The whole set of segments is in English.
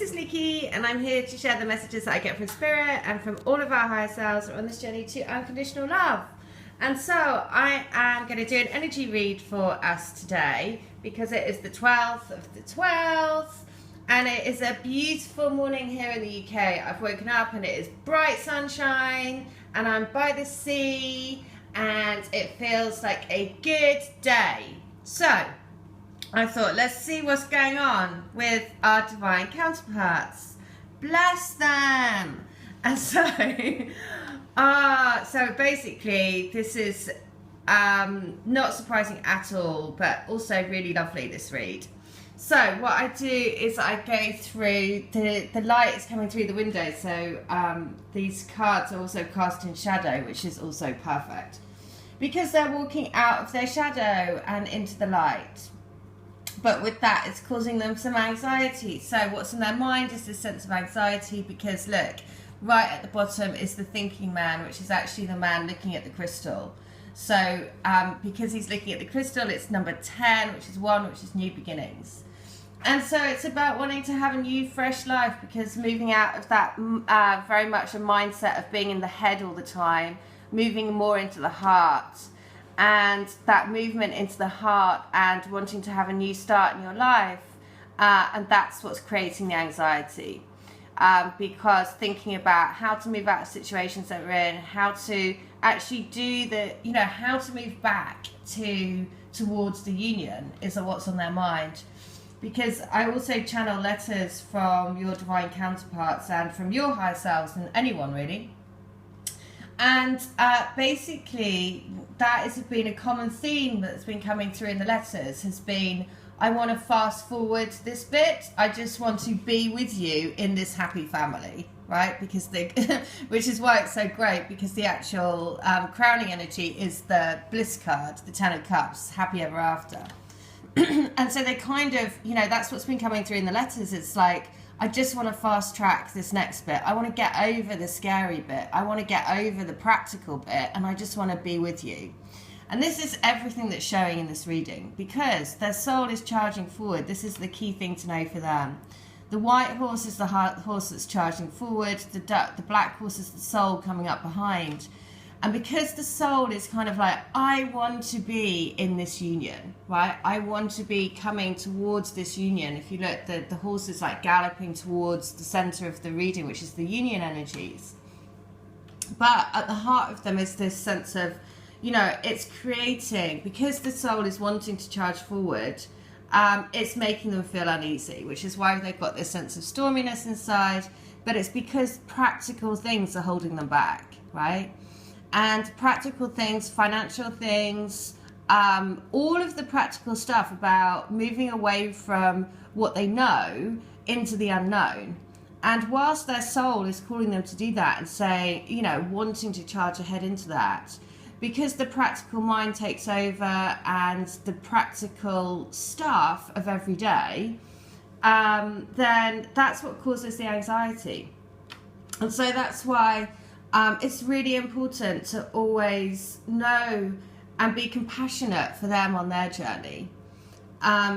is Nikki, and I'm here to share the messages that I get from Spirit and from all of our higher selves on this journey to unconditional love. And so I am going to do an energy read for us today because it is the 12th of the 12th and it is a beautiful morning here in the UK. I've woken up and it is bright sunshine and I'm by the sea and it feels like a good day. So I thought, let's see what's going on with our divine counterparts. Bless them. And so, so basically, this is not surprising at all, but also really lovely, this read. So what I do is I go through, the light is coming through the window, so these cards are also cast in shadow, which is also perfect. Because they're walking out of their shadow and into the light. But with that, it's causing them some anxiety. So what's in their mind is this sense of anxiety because, look, right at the bottom is the thinking man, which is actually the man looking at the crystal. So because he's looking at the crystal, it's number 10, which is 1, which is new beginnings. And so it's about wanting to have a new, fresh life because moving out of that very much a mindset of being in the head all the time, moving more into the heart. And that movement into the heart and wanting to have a new start in your life, and that's what's creating the anxiety. Because thinking about how to move out of situations that we're in, how to actually do the, how to move back towards the union is what's on their mind. Because I also channel letters from your divine counterparts and from your higher selves and anyone really. And basically, that has been a common theme that's been coming through in the letters, has been, I want to fast forward this bit. I just want to be with you in this happy family, right? Because which is why it's so great, because the actual crowning energy is the bliss card, the 10 of cups, happy ever after. And so they kind of, that's what's been coming through in the letters. It's like, I just want to fast track this next bit. I want to get over the scary bit. I want to get over the practical bit, and I just want to be with you. And this is everything that's showing in this reading because their soul is charging forward. This is the key thing to know for them. The white horse is the horse that's charging forward. The black horse is the soul coming up behind. And because the soul is kind of like, I want to be in this union, right? I want to be coming towards this union. If you look, the horse is like galloping towards the center of the reading, which is the union energies. But at the heart of them is this sense of, it's creating, because the soul is wanting to charge forward, it's making them feel uneasy, which is why they've got this sense of storminess inside. But it's because practical things are holding them back, right? And practical things, financial things, all of the practical stuff about moving away from what they know into the unknown. And whilst their soul is calling them to do that and saying, wanting to charge ahead into that, because the practical mind takes over and the practical stuff of every day, then that's what causes the anxiety. And so that's why it's really important to always know and be compassionate for them on their journey,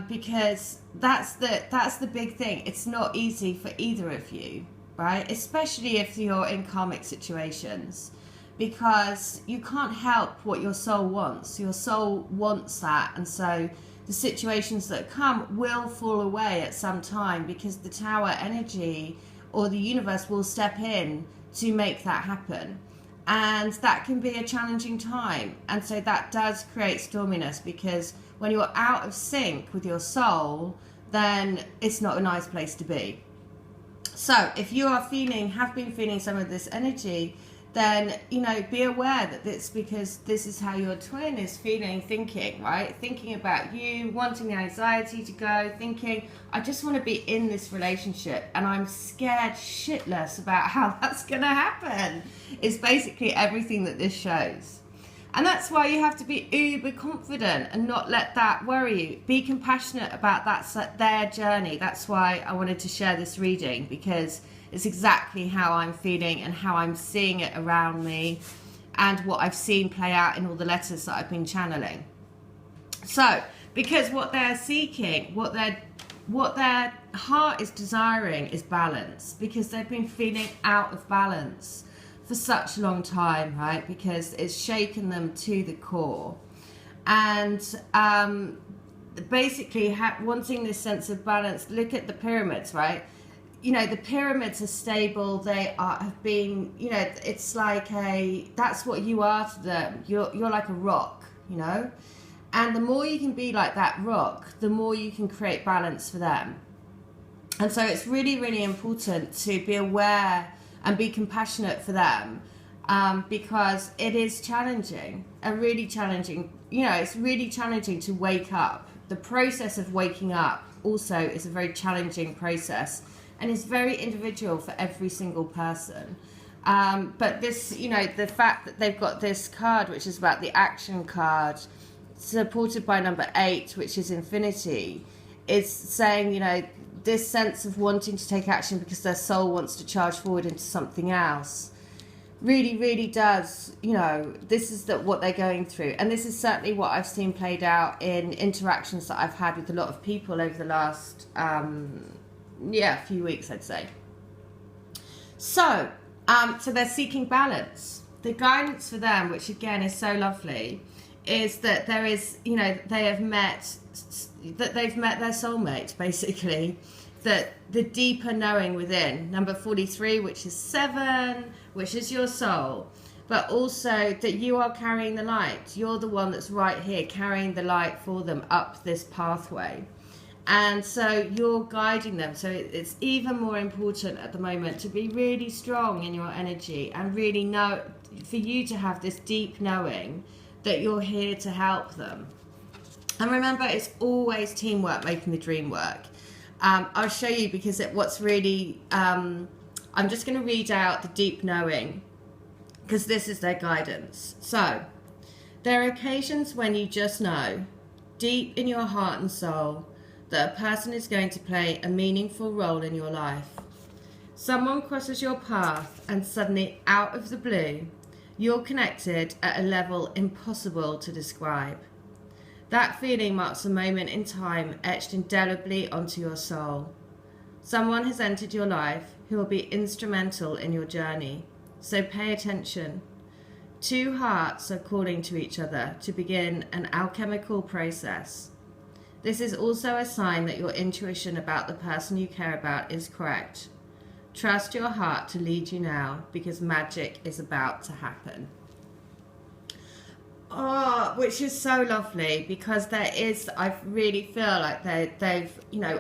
because that's the big thing. It's not easy for either of you, right? Especially if you're in karmic situations, because you can't help what your soul wants. Your soul wants that, and so the situations that come will fall away at some time because the tower energy or the universe will step in to make that happen. And that can be a challenging time. And so that does create storminess because when you're out of sync with your soul, then it's not a nice place to be. So if you are have been feeling some of this energy, then, be aware that it's because this is how your twin is feeling, thinking, right? Thinking about you, wanting the anxiety to go, thinking, I just want to be in this relationship and I'm scared shitless about how that's going to happen. It's basically everything that this shows. And that's why you have to be uber confident and not let that worry you. Be compassionate about their journey. That's why I wanted to share this reading, because it's exactly how I'm feeling and how I'm seeing it around me and what I've seen play out in all the letters that I've been channeling. So, because what they're seeking, what they're what their heart is desiring is balance, because they've been feeling out of balance for such a long time, right? Because it's shaken them to the core. And basically wanting this sense of balance. Look at the pyramids, right? You know, the pyramids are stable. Have been, you know, it's like that's what you are to them. You're like a rock, you know? And the more you can be like that rock, the more you can create balance for them. And so it's really, really important to be aware and be compassionate for them, because it is challenging, really challenging. You know, it's really challenging to wake up. The process of waking up also is a very challenging process, and it's very individual for every single person. But this, you know, the fact that they've got this card, which is about the action card, supported by number 8, which is infinity, is saying, you know, this sense of wanting to take action because their soul wants to charge forward into something else really, really does, you know, this is what they're going through. And this is certainly what I've seen played out in interactions that I've had with a lot of people over the last, few weeks, I'd say. So they're seeking balance. The guidance for them, which again is so lovely, is that there is, you know, they've met their soulmate, basically, that the deeper knowing within, number 43, which is 7, which is your soul, but also that you are carrying the light. You're the one that's right here carrying the light for them up this pathway. And so you're guiding them. So it's even more important at the moment to be really strong in your energy and really know, for you to have this deep knowing that you're here to help them. And remember, it's always teamwork making the dream work. I'll show you, because what's really, I'm just going to read out the deep knowing, because this is their guidance. So, there are occasions when you just know, deep in your heart and soul, that a person is going to play a meaningful role in your life. Someone crosses your path and suddenly, out of the blue, you're connected at a level impossible to describe. That feeling marks a moment in time etched indelibly onto your soul. Someone has entered your life who will be instrumental in your journey, so pay attention. Two hearts are calling to each other to begin an alchemical process. This is also a sign that your intuition about the person you care about is correct. Trust your heart to lead you now, because magic is about to happen. Oh, which is so lovely, because I really feel like they've, you know,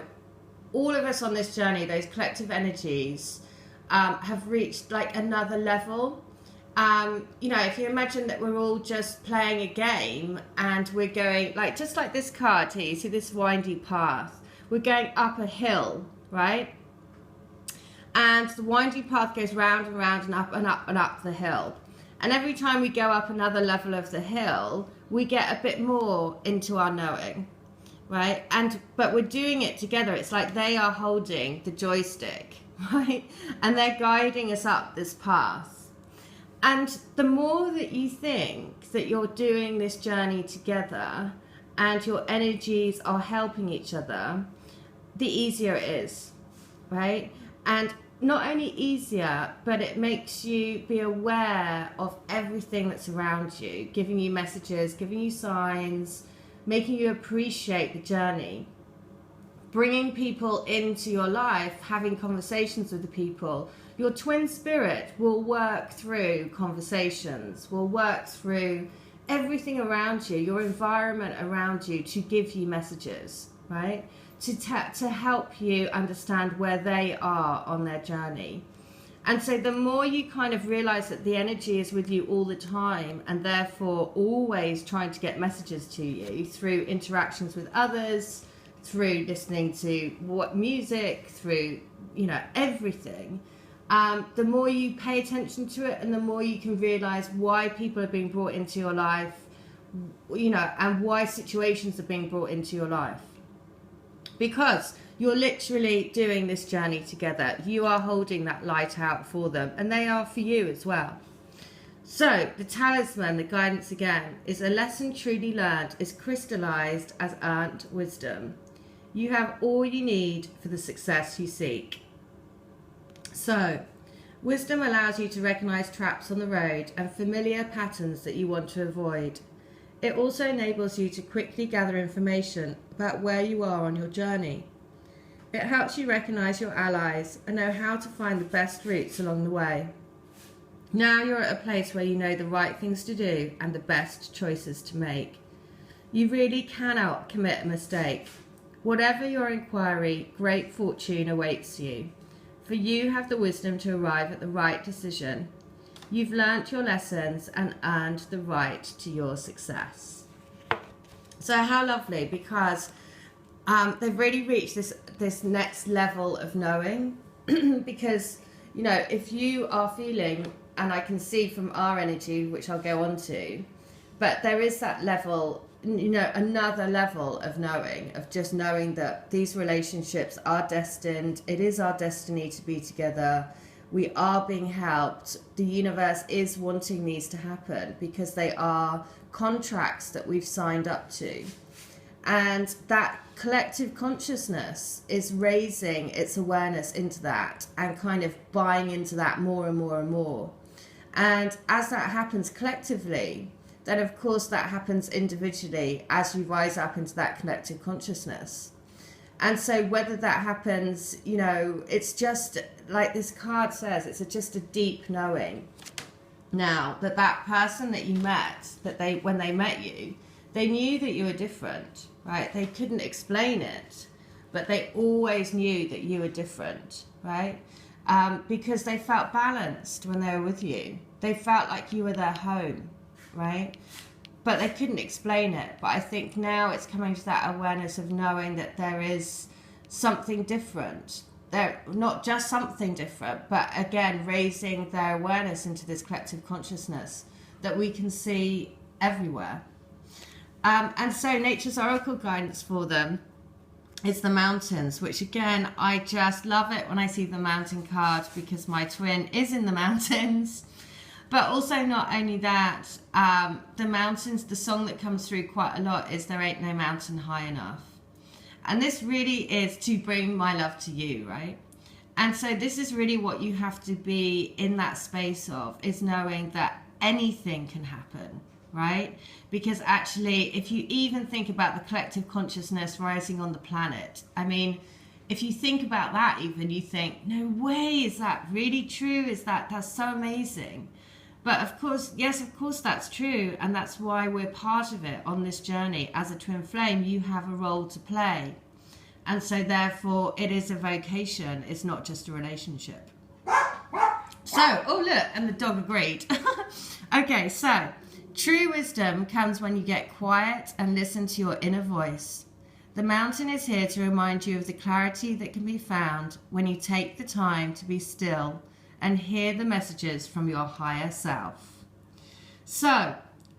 all of us on this journey, those collective energies, have reached like another level. You know, if you imagine that we're all just playing a game and we're going, like, just like this card here, you see this windy path, we're going up a hill, right? And the winding path goes round and round and up and up and up the hill. And every time we go up another level of the hill, we get a bit more into our knowing, right? But we're doing it together. It's like they are holding the joystick, right? And they're guiding us up this path. And the more that you think that you're doing this journey together and your energies are helping each other, the easier it is, right? And not only easier, but it makes you be aware of everything that's around you, giving you messages, giving you signs, making you appreciate the journey, bringing people into your life, having conversations with the people. Your twin spirit will work through conversations, will work through everything around you, your environment around you, to give you messages, right? To help you understand where they are on their journey. And so the more you kind of realize that the energy is with you all the time, and therefore always trying to get messages to you through interactions with others, through listening to music, through, you know, everything, the more you pay attention to it, and the more you can realize why people are being brought into your life, you know, and why situations are being brought into your life. Because you're literally doing this journey together. You are holding that light out for them, and they are for you as well. So the talisman, the guidance again, is a lesson truly learned is crystallized as earned wisdom. You have all you need for the success you seek. So, wisdom allows you to recognize traps on the road and familiar patterns that you want to avoid. It also enables you to quickly gather information about where you are on your journey. It helps you recognize your allies and know how to find the best routes along the way. Now you're at a place where you know the right things to do and the best choices to make. You really cannot commit a mistake. Whatever your inquiry, great fortune awaits you, for you have the wisdom to arrive at the right decision. You've learnt your lessons and earned the right to your success. So how lovely, because they've really reached this next level of knowing. Because, you know, if you are feeling, and I can see from our energy, which I'll go on to, but there is that level, you know, another level of knowing, of just knowing that these relationships are destined. It is our destiny to be together. We are being helped. The universe is wanting these to happen because they are contracts that we've signed up to. And that collective consciousness is raising its awareness into that and kind of buying into that more and more and more. And as that happens collectively, then of course that happens individually as you rise up into that collective consciousness. And so whether that happens, you know, it's just like this card says, it's just a deep knowing now that that person that you met, that when they met you, they knew that you were different, right? They couldn't explain it, but they always knew that you were different, right? Because they felt balanced when they were with you. They felt like you were their home, right? But they couldn't explain it. But I think now it's coming to that awareness of knowing that there is something different. They're not just something different, but again, raising their awareness into this collective consciousness that we can see everywhere. And so nature's oracle guidance for them is the mountains, which again, I just love it when I see the mountain card because my twin is in the mountains. But also not only that, the mountains, the song that comes through quite a lot is There Ain't No Mountain High Enough. And this really is to bring my love to you, right? And so this is really what you have to be in that space of, is knowing that anything can happen, right? Because actually, if you even think about the collective consciousness rising on the planet, I mean, if you think about that even, you think, no way, is that really true? That's so amazing. But of course, yes, of course that's true. And that's why we're part of it on this journey. As a twin flame, you have a role to play. And so therefore, it is a vocation. It's not just a relationship. So, oh look, and the dog agreed. Okay, so true wisdom comes when you get quiet and listen to your inner voice. The mountain is here to remind you of the clarity that can be found when you take the time to be still and hear the messages from your higher self. So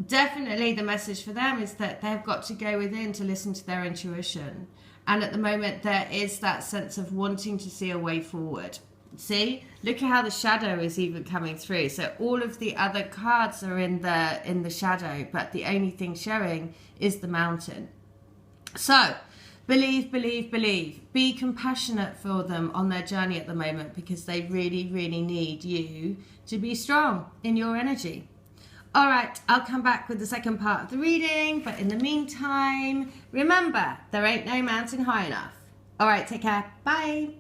definitely the message for them is that they've got to go within to listen to their intuition. And at the moment there is that sense of wanting to see a way forward. See, look at how the shadow is even coming through. So all of the other cards are in the shadow, but the only thing showing is the mountain. So believe, believe, believe. Be compassionate for them on their journey at the moment because they really, really need you to be strong in your energy. All right, I'll come back with the second part of the reading, but in the meantime, remember, there ain't no mountain high enough. All right, take care. Bye.